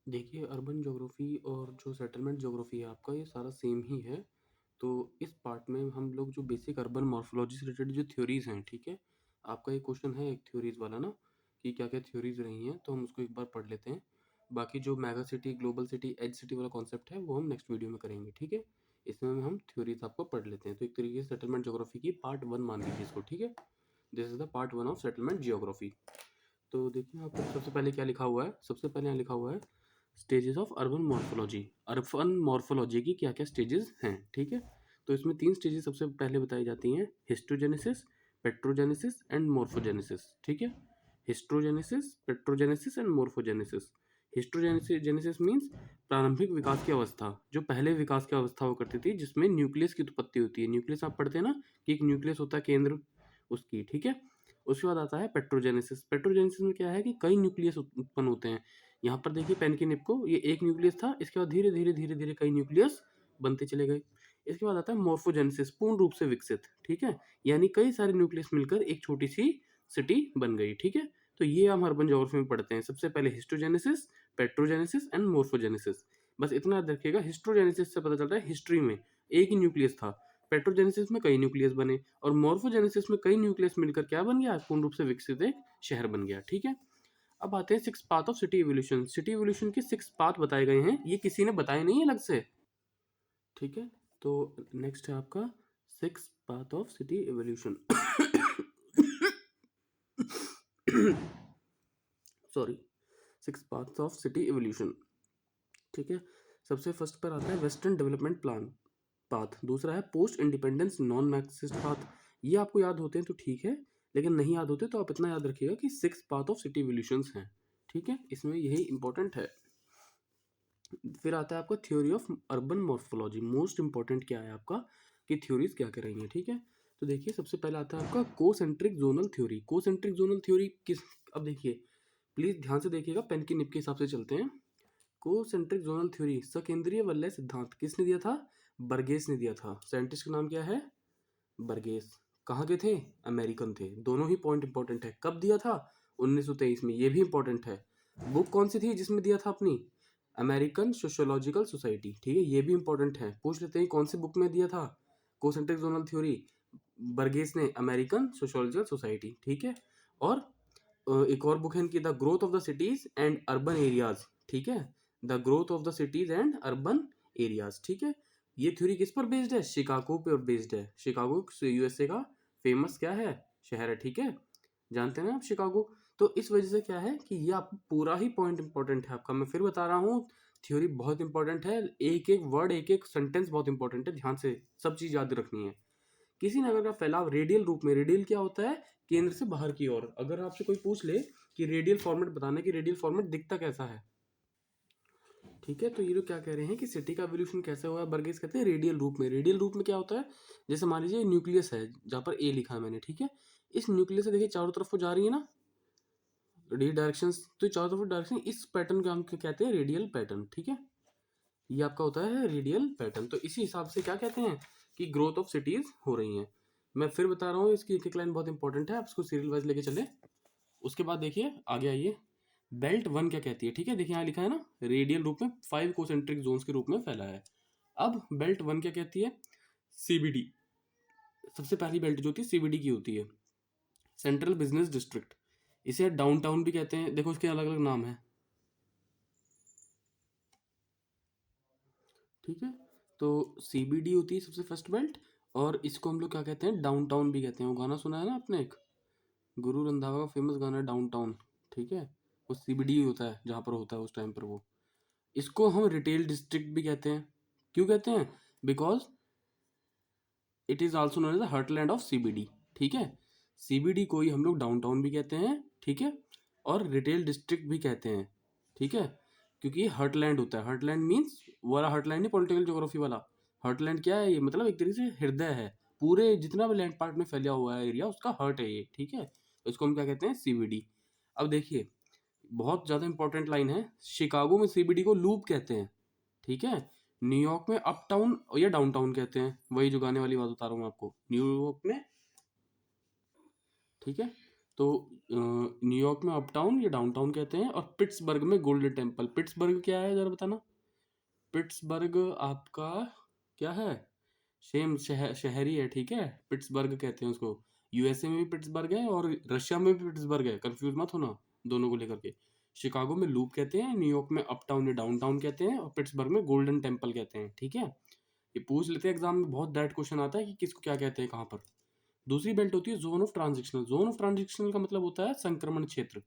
देखिए, urban geography और जो सेटलमेंट ज्योग्राफी है आपका, ये सारा सेम ही है। तो इस पार्ट में हम लोग जो बेसिक अर्बन मॉर्फोलॉजी से रिलेटेड जो थ्योरीज़ हैं, ठीक है? आपका ये क्वेश्चन है एक थ्योरीज़ वाला ना, कि क्या-क्या थ्योरीज़ रही हैं, तो हम उसको एक बार पढ़ लेते हैं। बाकी जो mega city, global city, edge city वाला कॉन्सेप्ट है, वो हम नेक्स्ट वीडियो में करेंगे, ठीक है? इसमें हम थ्योरीज़ आपको पढ़ लेते हैं। तो एक तरीके से सेटलमेंट ज्योग्राफी की पार्ट 1 मान लीजिए इसको, ठीक है? This is the part 1 of settlement geography. तो देखिए यहाँ पर सबसे पहले क्या लिखा हुआ है, सबसे पहले यहाँ लिखा हुआ है stages of urban morphology. Urban morphology की क्या क्या स्टेजेस हैं, ठीक है? तो इसमें 3 स्टेजेस सबसे पहले बताई जाती हैं, हिस्टोजेनेसिस, पेट्रोजेनेसिस एंड मॉर्फोजेनेसिस, ठीक है? Histogenesis, पेट्रोजेनेसिस and morphogenesis. Histogenesis means प्रारंभिक विकास की अवस्था, जो पहले विकास की अवस्था हुआ करती थी जिसमें न्यूक्लियस की उत्पत्ति होती है। न्यूक्लियस आप पढ़ते हैं ना, कि एक न्यूक्लियस होता है केंद्र, उसकी, ठीक है? उसके बाद आता है पेट्रोजेनेसिस। पेट्रोजेनेसिस में क्या है कि कई न्यूक्लियस उत्पन्न होते हैं। यहाँ पर देखिए पेन की निब को, ये एक न्यूक्लियस था, इसके बाद धीरे धीरे धीरे धीरे कई न्यूक्लियस बनते चले गए। इसके बाद आता है मॉर्फोजेनेसिस, पूर्ण रूप से विकसित, ठीक है? यानी कई सारे न्यूक्लियस मिलकर एक छोटी सी सिटी बन गई, ठीक है? तो ये हम अर्बन ज्योग्राफी में पढ़ते हैं। सबसे पहले हिस्टोजेनेसिस, पेट्रोजेनेसिस एंड मॉर्फोजेनेसिस। बस इतना याद रखिएगा। हिस्टोजेनेसिस से पता चलता है हिस्ट्री में एक ही न्यूक्लियस था, पेट्रोजेनेसिस में कई न्यूक्लियस बने, और मॉर्फोजेनेसिस में कई न्यूक्लियस मिलकर क्या बन गया, पूर्ण रूप से विकसित एक शहर बन गया, ठीक है? अब आते हैं 6 path of city evolution. City evolution के 6 पाथ बताए गए हैं, ये किसी ने बताए नहीं है अलग से, ठीक है? तो नेक्स्ट है आपका 6 path of city evolution. Sorry, 6 paths of city evolution, ठीक है? सबसे फर्स्ट पर आता है वेस्टर्न डेवलपमेंट प्लान पाथ, दूसरा है post independence non Marxist path. ये आपको याद होते हैं तो ठीक है, लेकिन नहीं याद होते तो आप इतना याद रखिएगा कि 6 पाथ ऑफ सिटी इवोल्यूशंस हैं, ठीक है? इसमें यही इंपॉर्टेंट है। फिर आता है आपका theory of urban morphology. Most important क्या है आपका, कि थ्योरीज क्या कर रही हैं, ठीक है? तो देखिए सबसे पहला आता है आपका concentric zonal theory. Concentric zonal theory किस, अब देखिए प्लीज ध्यान से देखिएगा, पेन की निब के हिसाब से चलते हैं। कोसेंट्रिक जोनल थ्योरी, सकेंद्रीय वलय सिद्धांत किसने दिया था? बर्गेस ने दिया था। साइंटिस्ट का नाम क्या है? बर्गेस। कहाँ के थे? अमेरिकन थे। दोनों ही पॉइंट इंपॉर्टेंट है। कब दिया था? 1923 में। ये भी इंपॉर्टेंट है। बुक कौन सी थी जिसमें दिया था अपनी? अमेरिकन सोशियोलॉजिकल सोसाइटी, ठीक है? ये भी इंपॉर्टेंट है, पूछ लेते हैं कौन सी बुक में दिया था कोसेंट्रिक जोनल थ्योरी? बर्गेस ने, अमेरिकन सोशियोलॉजिकल सोसाइटी, ठीक है? और एक और बुक है इनकी, the growth of the cities and urban areas, ठीक है? The growth of the cities and urban areas, ठीक है? ये थ्योरी किस पर बेस्ड है? शिकागो पर बेस्ड है। शिकागो यूएसए का फेमस क्या है, शहर है, ठीक है? जानते हैं ना आप शिकागो? तो इस वजह से क्या है कि ये आप पूरा ही पॉइंट इंपॉर्टेंट है आपका। मैं फिर बता रहा हूँ, थ्योरी बहुत इंपॉर्टेंट है, एक एक वर्ड, एक एक सेंटेंस बहुत इंपॉर्टेंट है, ध्यान से सब चीज याद रखनी है। किसी नगर का फैलाव रेडियल रूप में, रेडियल क्या होता है? केंद्र से बाहर की ओर। अगर आपसे कोई पूछ ले कि रेडियल फॉर्मेट बताना, कि रेडियल फॉर्मेट दिखता कैसा है, ठीक है? तो ये लोग क्या कह रहे हैं कि सिटी का एवोल्यूशन कैसे हुआ है, बर्गेस कहते हैं रेडियल रूप में। रेडियल रूप में क्या होता है? जैसे मान लीजिए न्यूक्लियस है, जहाँ पर ए लिखा है मैंने, ठीक है? इस न्यूक्लियस से देखिए चारों तरफ को जा रही है ना डी डायरेक्शंस, तो चारों तरफ डायरेक्शन, इस पैटर्न को हम क्या कहते हैं? रेडियल पैटर्न, ठीक है? ये आपका होता है रेडियल पैटर्न। तो इसी हिसाब से क्या कहते हैं कि ग्रोथ ऑफ सिटीज हो रही हैं। मैं फिर बता रहा हूँ, इसकी एक एक लाइन बहुत इंपॉर्टेंट है, आप इसको सीरियल वाइज लेके चले। उसके बाद देखिए आगे आइए, बेल्ट 1 क्या कहती है, ठीक है? देखिए यहाँ लिखा है ना, रेडियल रूप में 5 कोसेंट्रिक जोन्स के रूप में फैला है। अब बेल्ट 1 क्या कहती है? सीबीडी। सबसे पहली बेल्ट जो होती है सीबीडी की होती है, सेंट्रल बिजनेस डिस्ट्रिक्ट। इसे डाउनटाउन भी कहते हैं, देखो इसके अलग अलग नाम है, ठीक है? तो सीबीडी होती है सबसे फर्स्ट बेल्ट, और इसको हम लोग क्या कहते हैं? डाउनटाउन भी कहते हैं। वो गाना सुना है ना आपने, एक गुरु रंधावा का फेमस गाना है डाउनटाउन, ठीक है? वो सीबीडी होता है जहाँ पर होता है उस टाइम पर वो। इसको हम रिटेल डिस्ट्रिक्ट भी कहते हैं। क्यों कहते हैं? Because it is also known as the heartland of CBD, ठीक है? सीबीडी को ही हम लोग डाउनटाउन भी कहते हैं, ठीक है? और रिटेल डिस्ट्रिक्ट भी कहते हैं, ठीक है? क्योंकि हार्टलैंड होता है। हार्टलैंड मीन्स वो वाला हार्टलैंड नहीं, पॉलिटिकल ज्योग्राफी वाला। हार्टलैंड क्या है? ये मतलब एक तरीके से हृदय है, पूरे जितना भी लैंड पार्ट में फैला हुआ है एरिया, उसका हार्ट है ये, ठीक है? तो इसको हम क्या कहते हैं? सीबीडी। अब देखिए बहुत ज्यादा इंपॉर्टेंट लाइन है, शिकागो में सीबीडी को लूप कहते हैं, ठीक है? न्यूयॉर्क में अपटाउन या डाउनटाउन कहते हैं, वही जो गाने वाली बात बता रहा हूँ आपको, न्यूयॉर्क में, ठीक है? तो न्यूयॉर्क में अपटाउन या डाउनटाउन कहते हैं, और पिट्सबर्ग में गोल्डन टेम्पल। पिट्सबर्ग क्या है जरा बताना। पिट्सबर्ग आपका क्या है, सेम शहरी है, ठीक है, पिट्सबर्ग कहते हैं उसको। यूएसए में भी पिट्सबर्ग है और रशिया में भी पिट्सबर्ग है, कंफ्यूज मत होना दोनों को लेकर के। शिकागो में लूप कहते हैं, न्यूयॉर्क में अपटाउन या डाउनटाउन कहते हैं, और पिट्सबर्ग में गोल्डन टेम्पल कहते हैं, ठीक है। ये पूछ लेते हैं एग्जाम में, बहुत दैट क्वेश्चन आता है कि किसको क्या कहते हैं कहाँ पर। दूसरी बेल्ट होती है zone of transitional. Zone of transitional का मतलब होता है संक्रमण क्षेत्र।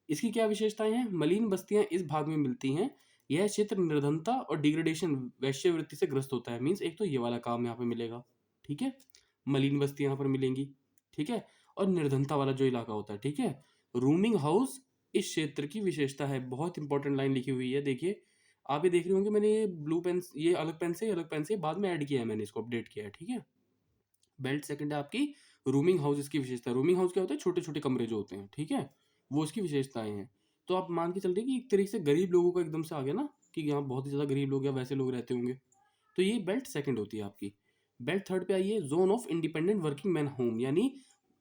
इसकी क्या विशेषताएं हैं, मलिन बस्तियां इस भाग में मिलती हैं। यह क्षेत्र निर्धनता और डिग्रेडेशन वैश्यवृत्ति से ग्रस्त होता है। मीन्स एक तो ये वाला काम यहाँ पे मिलेगा, ठीक है, मलिन बस्तियां यहाँ पर मिलेंगी, ठीक है, और निर्धनता वाला जो इलाका होता है, ठीक है। रूमिंग हाउस इस क्षेत्र की विशेषता है। बहुत इंपॉर्टेंट लाइन लिखी हुई है, देखिए आप ये देख रहे होंगे, मैंने ये ब्लू पेन, ये अलग पेन से बाद में ऐड किया है, मैंने इसको अपडेट किया है, ठीक है। बेल्ट सेकंड है आपकी रूमिंग हाउस। इसकी विशेषता, रूमिंग हाउस क्या होता है, छोटे छोटे कमरे जो होते हैं, ठीक है, वो इसकी विशेषताएं हैं। तो आप मान के चलते हैं कि एक तरीके से गरीब लोगों का एकदम से आ गया ना, कि यहाँ बहुत ही ज़्यादा गरीब लोग या वैसे लोग रहते होंगे, तो ये बेल्ट सेकंड होती है आपकी। बेल्ट थर्ड पे आई है zone of independent working man home, यानी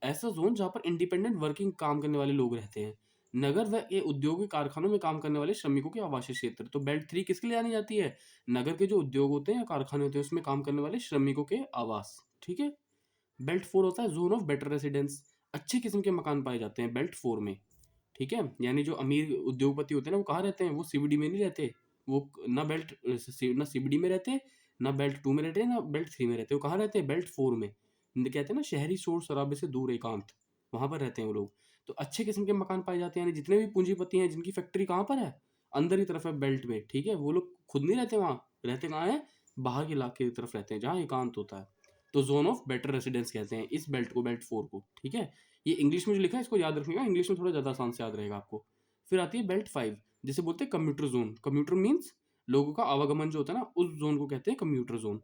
ऐसा जोन जहाँ पर इंडिपेंडेंट वर्किंग काम करने वाले लोग रहते हैं। नगर व ये उद्योग कारखानों में काम करने वाले श्रमिकों के आवासीय क्षेत्र। तो बेल्ट थ्री किसके लिए आनी जाती है, नगर के जो उद्योग होते हैं या कारखाने होते हैं उसमें काम करने वाले श्रमिकों के आवास, ठीक है। बेल्ट फोर होता है जोन ऑफ बेटर रेसिडेंस। अच्छे किस्म के मकान पाए जाते हैं बेल्ट फोर में, ठीक है। यानी जो अमीर उद्योगपति होते हैं ना, वो कहाँ रहते हैं, वो सीबीडी में नहीं रहते। वो ना ना सीबीडी में रहते, ना बेल्ट टू में रहते, ना बेल्ट थ्री में रहते। वो कहाँ रहते हैं, बेल्ट फोर में। कहते हैं ना शहरी शोर शराबे से दूर एकांत, वहां पर रहते हैं वो लोग। तो अच्छे किस्म के मकान पाए जाते हैं, यानी जितने भी पूंजीपति हैं जिनकी फैक्ट्री कहाँ पर है, अंदर की तरफ है बेल्ट में, ठीक है। वो लोग खुद नहीं रहते वहाँ, रहते कहाँ है, बाहर के इलाके की तरफ रहते हैं जहाँ एकांत होता है। तो जोन ऑफ बेटर रेसिडेंस कहते हैं इस बेल्ट को, बेल्ट फोर को, ठीक है। ये इंग्लिश में जो लिखा है इसको याद रखिएगा, इंग्लिश में थोड़ा ज़्यादा आसान से याद रहेगा आपको। फिर आती है बेल्ट फाइव, जिसे बोलते हैं कम्यूटर जोन। कम्यूटर मीन्स लोगों का आवागमन जो होता है ना, उस जोन को कहते हैं कम्यूटर जोन।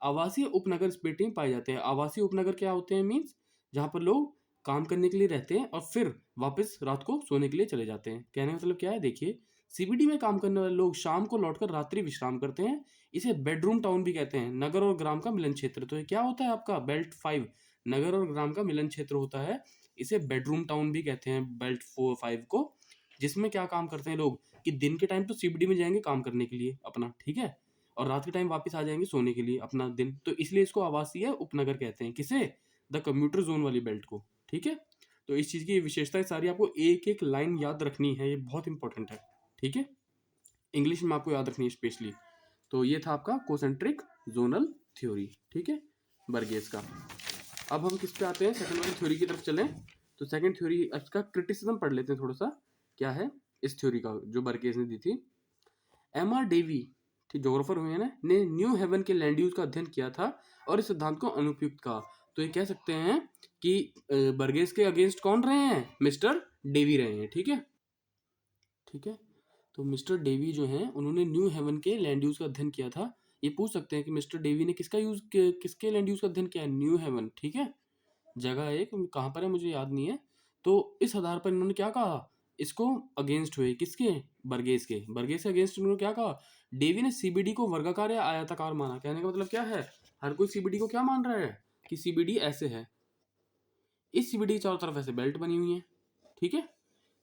आवासीय उपनगर इस पेटी में पाए जाते हैं। आवासीय उपनगर क्या होते हैं, मीन्स जहाँ पर लोग काम करने के लिए रहते हैं और फिर वापस रात को सोने के लिए चले जाते हैं। कहने का मतलब क्या है, देखिए सीबीडी में काम करने वाले लोग शाम को लौटकर रात्रि विश्राम करते हैं। इसे बेडरूम टाउन भी कहते हैं, नगर और ग्राम का मिलन क्षेत्र। तो ये क्या होता है आपका बेल्ट फाइव, नगर और ग्राम का मिलन क्षेत्र होता है। इसे बेडरूम टाउन भी कहते हैं बेल्ट फोर फाइव को। जिसमें क्या काम करते हैं लोग, कि दिन के टाइम तो सीबीडी में जाएंगे काम करने के लिए अपना, ठीक है, और रात के टाइम वापस आ जाएंगे सोने के लिए अपना दिन। तो इसलिए इसको आवासीय उपनगर कहते हैं, किसे, द कम्यूटर जोन वाली बेल्ट को, ठीक है। तो इस चीज की विशेषताएं सारी आपको एक एक लाइन याद रखनी है, ये बहुत इंपॉर्टेंट है, ठीक है। इंग्लिश में आपको याद रखनी है स्पेशली। तो ये था आपका कोसेंट्रिक जोनल थ्योरी, ठीक है, बर्गेस का। अब हम किस पे आते हैं, सेकंड वाली थ्योरी की तरफ चलें। तो सेकंड थ्योरी इसका क्रिटिसिज्म पढ़ लेते हैं थोड़ा सा, क्या है इस थ्योरी का जो बर्गेस ने दी थी। एम आर डेवी, ठीक जोग्राफर हुए हैं ना, ने न्यू हेवन के लैंड यूज का अध्ययन किया था और इस सिद्धांत को अनुपयुक्त कहा। तो ये कह सकते हैं कि बर्गेस के अगेंस्ट कौन रहे हैं, मिस्टर डेवी रहे हैं, ठीक है, ठीक है। तो मिस्टर डेवी जो हैं उन्होंने न्यू हेवन के लैंड यूज का अध्ययन किया था। ये पूछ सकते हैं कि मिस्टर डेवी ने किसके लैंड यूज का अध्ययन किया है, न्यू हेवन, ठीक है। जगह एक कहाँ पर है मुझे याद नहीं है। तो इस आधार पर इन्होंने क्या कहा, इसको अगेंस्ट हुए, किसके, बर्गेस के अगेंस्ट इन्होंने क्या कहा, डेवी ने सीबीडी को वर्गाकार या आयताकार माना। कहने का मतलब क्या है, हर कोई सीबीडी को क्या मान रहा है, कि सीबीडी ऐसे है, इस सीबीडी के चारों तरफ ऐसे बेल्ट बनी हुई है, ठीक है।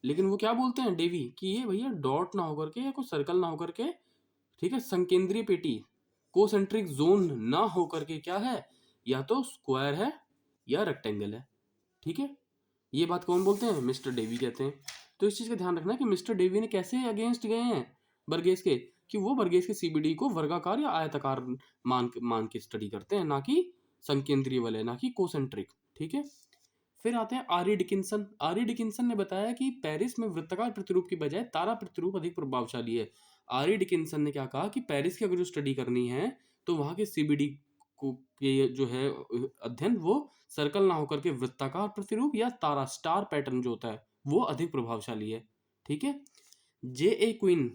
लेकिन वो क्या बोलते हैं डेवी, कि ये भैया डॉट ना होकर के या कोई सर्कल ना होकर के, ठीक है, संकेंद्रीय पेटी, कोसेंट्रिक जोन ना होकर के क्या है, या तो स्क्वायर है या रेक्टेंगल है, ठीक है। ये बात कौन बोलते हैं, मिस्टर डेवी कहते हैं। तो इस चीज का ध्यान रखना कि मिस्टर डेवी ने कैसे अगेंस्ट गए हैं बर्गेस के, कि वो बर्गेस के सीबीडी को वर्गाकार या आयताकार मान मान के स्टडी करते हैं, ना कि संकेंद्रीय वाले, ना कि कोसेंट्रिक, ठीक है। फिर आते हैं आरी डिकिंसन। आरी डिकिंसन ने बताया कि पेरिस में वृत्ताकार प्रतिरूप की बजाय तारा प्रतिरूप अधिक प्रभावशाली है। आरी डिकिंसन ने क्या कहा कि पेरिस की अगर जो स्टडी करनी है तो वहां के सीबीडी को के जो है अध्ययन, वो सर्कल ना होकर के वृत्ताकार प्रतिरूप या तारा स्टार पैटर्न जो होता है वो अधिक प्रभावशाली है, ठीक है। जे ए क्वीन,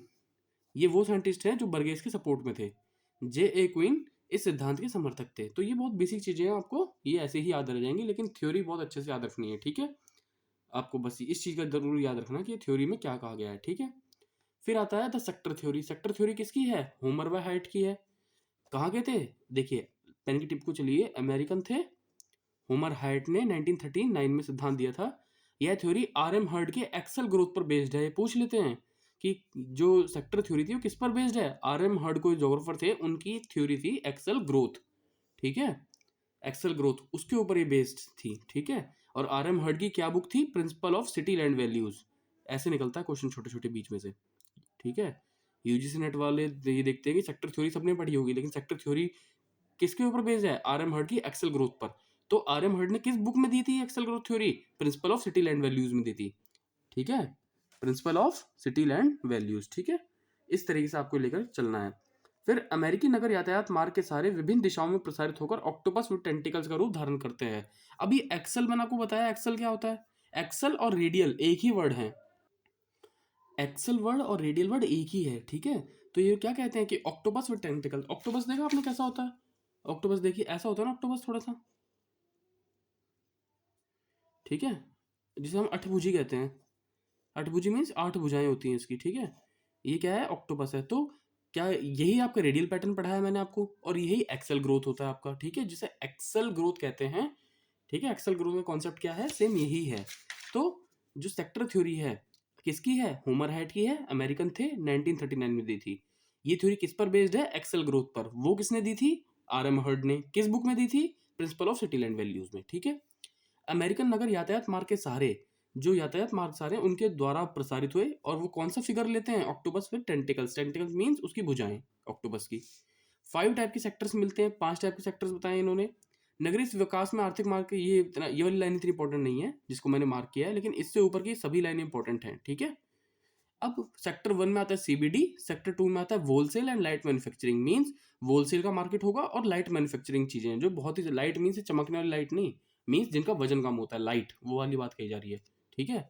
ये वो साइंटिस्ट हैं जो बर्गेस के सपोर्ट में थे। जे ए क्वीन इस सिद्धांत के समर्थक थे। तो ये बहुत बेसिक चीजें हैं, आपको ये ऐसे ही याद रह जाएंगी, लेकिन थ्योरी बहुत अच्छे से याद रखनी है, ठीक है। आपको बस इस चीज का जरूर याद रखना कि थ्योरी में क्या कहा गया है, ठीक है। फिर आता है the sector theory. Sector theory किसकी है, होमर व हाइट की है। कहाँ के थे, देखिए पेन की टिप को चलिए, अमेरिकन थे। होमर हाइट ने 1939 में सिद्धांत दिया था। यह थ्योरी RM हर्ड के एक्सेल ग्रोथ पर बेस्ड है। ये पूछ लेते हैं कि जो सेक्टर थ्योरी थी वो किस पर बेस्ड है। RM हर्ड कोई जोग्राफर थे, उनकी थ्योरी थी एक्सेल ग्रोथ, ठीक है, एक्सेल ग्रोथ, उसके ऊपर ये बेस्ड थी, ठीक है। और RM हर्ड की क्या बुक थी, principal of city land values. ऐसे निकलता है क्वेश्चन छोटे छोटे बीच में से, ठीक है। यूजीसी नेट वाले ये देखते हैं कि सेक्टर थ्योरी सबने पढ़ी होगी, लेकिन सेक्टर थ्योरी किसके ऊपर बेस्ड है, RM हर्ड की एक्सेल ग्रोथ पर। तो RM हर्ड ने किस बुक में दी थी axial growth theory, principle of city land values में दी थी, ठीक है, principle of city land values, ठीक है। इस तरीके से आपको लेकर चलना है। फिर अमेरिकी नगर यातायात मार्ग के सारे विभिन्न दिशाओं में प्रसारित होकर ऑक्टोपस विद टेंटिकल्स का रूप धारण करते हैं। अभी एक्सेल मैंने आपको बताया, एक्सेल क्या होता है। एक्सेल और रेडियल एक ही वर्ड है, एक्सेल वर्ड और रेडियल वर्ड एक ही है, ठीक है। तो ये क्या कहते हैं कि ऑक्टोपस विद टेंटिकल। ऑक्टोपस देखा आपने कैसा होता है, ऑक्टोपस देखिए ऐसा होता है ना ऑक्टोपस, थोड़ा सा, ठीक है, जिसे हम अठभुजी कहते हैं। अठभुजी मीन्स 8 भुजाएं होती हैं इसकी, ठीक है। ये क्या है, ऑक्टोपस है। तो क्या यही आपका रेडियल पैटर्न पढ़ाया मैंने आपको, और यही एक्सेल ग्रोथ होता है आपका, ठीक है, जिसे एक्सेल ग्रोथ कहते हैं, ठीक है। एक्सेल ग्रोथ का कॉन्सेप्ट क्या है, सेम यही है। तो जो सेक्टर थ्योरी है किसकी है, होमर हैट की है, अमेरिकन थे, 1939 में दी थी। ये थ्योरी किस पर बेस्ड है, एक्सेल ग्रोथ पर। वो किसने दी थी, RM हर्ड ने। किस बुक में दी थी, principal of city land values में, ठीक है। अमेरिकन नगर यातायात मार्ग के सहारे, जो यातायात मार्ग सारे उनके द्वारा प्रसारित हुए, और वो कौन सा फिगर लेते हैं, octopus with tentacles. Tentacles means उसकी भुजाएं, ऑक्टोपस की। 5 टाइप के सेक्टर्स मिलते हैं, 5 टाइप के सेक्टर्स बताए इन्होंने। नगरीय विकास में आर्थिक मार्ग के ये इतना, ये वाली लाइन इतनी इंपॉर्टेंट नहीं है जिसको मैंने मार्क किया है, लेकिन इससे ऊपर की सभी लाइनें इंपॉर्टेंट हैं, ठीक है। अब सेक्टर 1 में आता है CBD, सेक्टर 2 में आता है wholesale and light manufacturing. Means wholesale का मार्केट होगा, और लाइट मैन्युफैक्चरिंग चीजें जो बहुत ही, लाइट मींस चमकने वाली लाइट नहीं, मींस जिनका वजन कम होता है, लाइट, वो वाली बात कही जा रही है, ठीक है।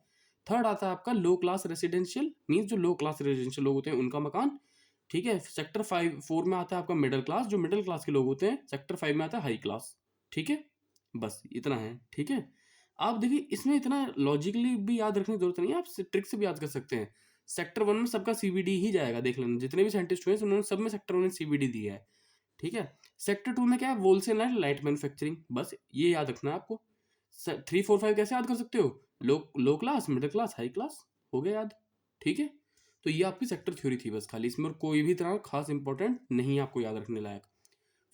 थर्ड आता है आपका लो क्लास रेसिडेंशियल, मींस जो लो क्लास रेसिडेंशियल लोग होते हैं उनका मकान, ठीक है। सेक्टर 4 में आता है आपका मिडिल क्लास, जो मिडिल क्लास के लोग होते हैं। सेक्टर 5 में आता है हाई क्लास, ठीक है। बस इतना है, ठीक है। आप देखिए इसमें इतना लॉजिकली भी याद रखने की जरूरत नहीं है, आप ट्रिक से भी याद कर सकते हैं। सेक्टर 1 में सबका CBD ही जाएगा, देख लेना जितने भी साइंटिस्ट हुए उन्होंने सब में सेक्टर 1 में CBD दिया है, ठीक है। सेक्टर 2 में क्या है, होलसेल एंड लाइट मैन्युफैक्चरिंग, बस ये याद रखना है आपको। 3 4 5 कैसे याद कर सकते हो, low class, middle class, high class, हो गया याद, ठीक है। तो ये आपकी सेक्टर थ्योरी थी बस खाली, इसमें और कोई भी तरह खास इंपॉर्टेंट नहीं है आपको याद रखने लायक।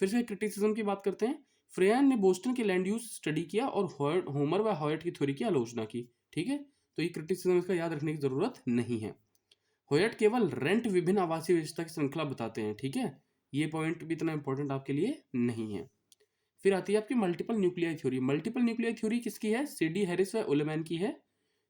फिर से क्रिटिसिज्म की बात करते हैं। फ्रेयन ने बोस्टन के लैंड यूज स्टडी किया और होमर व हॉयट की थ्योरी की आलोचना की, ठीक है। तो ये क्रिटिसिज्म इसका याद रखने की जरूरत नहीं है। होयट केवल रेंट विभिन्न आवासीय व्यवस्था की श्रृंखला बताते हैं, ठीक है। ये पॉइंट भी इतना इंपॉर्टेंट आपके लिए नहीं है। फिर आती है आपकी multiple nuclei theory. Multiple nuclei theory किसकी है, CD हैरिस व उलमैन की है।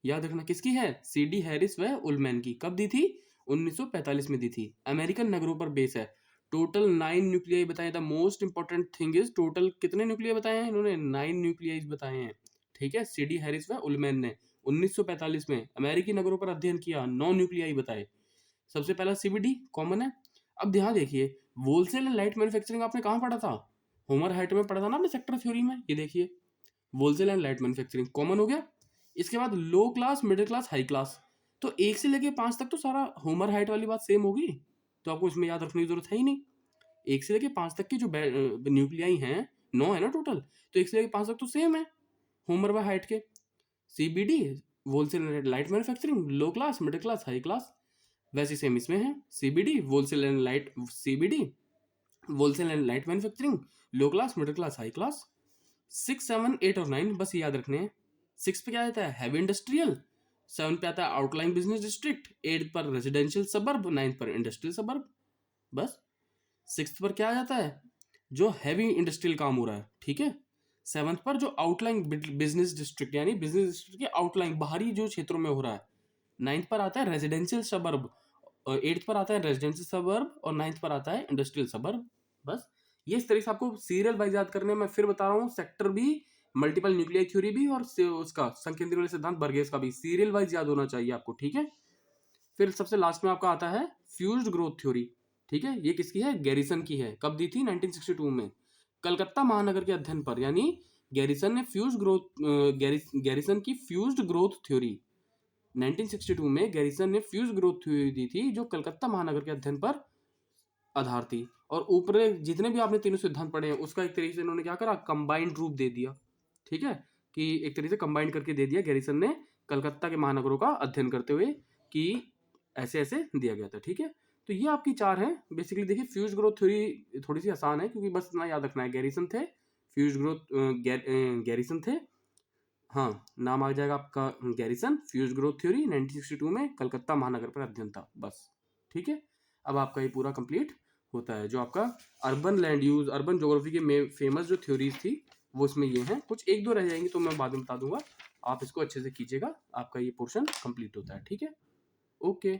याद रखना किसकी है, CD हैरिस व उलमैन की। कब दी थी, 1945 में दी थी। अमेरिकन नगरों पर बेस है। टोटल 9 न्यूक्लियाई बताए। The most important thing is total कितने न्यूक्लियाई बताए हैं इन्होंने, 9 न्यूक्लियाई बताए हैं, ठीक है। CD हैरिस व उलमैन ने 1945 में अमेरिकी नगरों पर अध्ययन किया, 9 न्यूक्लियाई बताए। सबसे पहला CBD कॉमन है। अब ध्यान देखिए, होलसेल एंड लाइट मैन्युफैक्चरिंग आपने कहाँ पढ़ा था, होमर हाइट में पढ़ा था ना आपने सेक्टर थ्योरी में। ये देखिए wholesale and light manufacturing common हो गया। इसके बाद low class, middle class, high class. तो 1 से लेके 5 तक तो सारा होमर हाइट वाली बात सेम होगी, तो आपको इसमें याद रखने की जरूरत है ही नहीं। 1 से लेके 5 तक की जो न्यूक्लियाई हैं, 9 है ना टोटल, तो 1 से लेके 5 तक तो सेम है होमर व हाइट के। CBD wholesale and light manufacturing, low class, middle class, high class. वैसे सेम इसमें है, CBD wholesale and light, CBD wholesale and light manufacturing, low class, middle class, high class. 6 7 8 और 9 बस ये याद रखने हैं। 6 पे क्या आता है, हैवी इंडस्ट्रियल। 7 पे आता है आउटलाइन बिजनेस डिस्ट्रिक्ट। 8 पर रेजिडेंशियल सबर्ब। 9 पर इंडस्ट्रियल सबर्ब। बस 6 पर क्या आ जाता है, जो हैवी इंडस्ट्रियल काम हो रहा है, ठीक है। 7 पर जो आउटलाइन बिजनेस डिस्ट्रिक्ट, यानी बिजनेस डिस्ट्रिक्ट के आउटलाइन बाहरी जो क्षेत्रों में हो रहा है। 9 पर आता है रेजिडेंशियल सबर्ब, और 8 पर आता है रेजिडेंशियल सबर्ब, और 9 पर आता है इंडस्ट्रियल सबर्ब। बस ये इस तरह से आपको सीरियल वाइज याद करने में, फिर बता रहा हूँ, सेक्टर भी, मल्टीपल न्यूक्लियर थ्योरी भी, और उसका संकेंद्रीय वाले सिद्धांत बर्गेस का भी सीरियल वाइज याद होना चाहिए आपको, ठीक है। फिर सबसे लास्ट में आपका आता है फ्यूज्ड ग्रोथ थ्योरी, ठीक है। ये किसकी है, गैरिसन की है। कब दी थी, 1962 में, कलकत्ता महानगर के अध्ययन पर। यानी गैरिसन ने फ्यूज ग्रोथ, गैरिसन की फ्यूज्ड ग्रोथ थ्योरी 1962 में गैरिसन ने फ्यूज ग्रोथ थ्योरी दी थी, जो कलकत्ता महानगर के अध्ययन पर आधार थी। और ऊपर जितने भी आपने तीनों सिद्धांत पढ़े हैं उसका एक तरीके से इन्होंने क्या करा, कंबाइंड रूप दे दिया, ठीक है। कि एक तरीके से कंबाइंड करके दे दिया गैरिसन ने, कलकत्ता के महानगरों का अध्ययन करते हुए कि ऐसे ऐसे दिया गया था। ठीक है, तो ये आपकी 4 हैं बेसिकली। देखिए फ्यूज ग्रोथ थ्योरी थोड़ी सी आसान है क्योंकि बस इतना याद रखना है, गैरिसन थे, फ्यूज ग्रोथ गैरिसन थे, हाँ नाम आ जाएगा आपका गैरिसन, फ्यूज ग्रोथ थ्योरी 1962 में कलकत्ता महानगर पर अध्ययन था, बस। ठीक है, अब आपका ये पूरा कंप्लीट होता है। जो आपका urban land use, urban geography के फेमस जो थ्योरीज थी वो इसमें ये हैं, कुछ एक दो रह जाएंगी तो मैं बाद में बता दूंगा, आप इसको अच्छे से कीजिएगा, आपका ये पोर्शन कंप्लीट होता है। ठीक है, ओके।